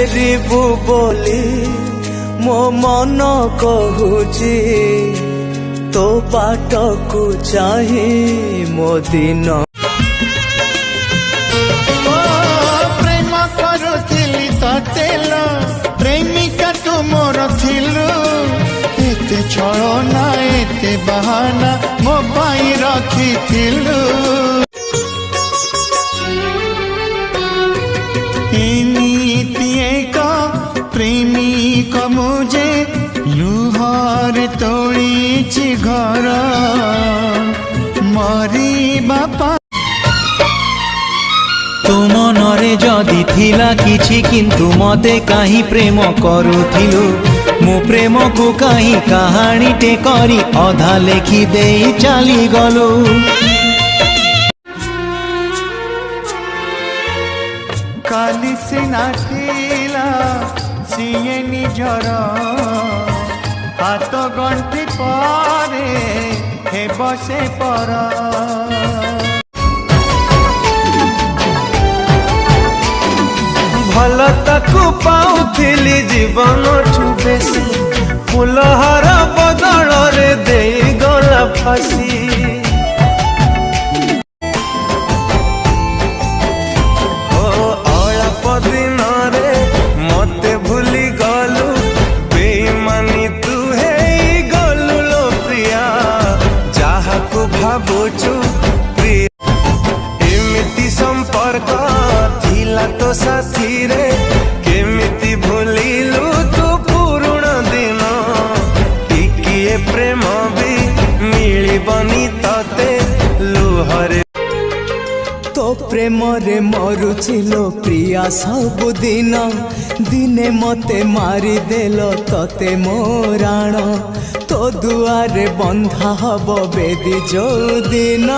फेरिबु बोली मो मन कहूची तो बाट को चाही मो दिन प्रेम करुथिली तेल प्रेमिका तू मोर थिलु एते छलना एते बहाना मो पाई रखिथिलु प्रेमिक मुझे लुहर तोड़ी घर मरी बापा तो मनरे जदि थिला किछि किंतु मते काहे प्रेम करुथिलु मो प्रेम को काहे कहानी टे करी अधा लेखि देई चली गलु काली सिना थिला सिए निजर हाथ गंठी पारे हे बसे पर भल ताकू पाउथिली जीवन ठू बेसी फुलहार बदल रे दे गला फासी मते भूली गलु बेईमानी तू है गलु लो प्रिया जहा को भावुचु प्रिया एमिति संपर्क थिला तो साथी रे केमिति भूलिलु तू पुरुण दिन टिकिए प्रेम भी मिलिबनी तते लुहरे तो प्रेम रे मरुचिलो प्रिया सबुदिन दिने मते मारी देलो तते मोराण तो दुआरे बंधा हब बेदी जो दिन।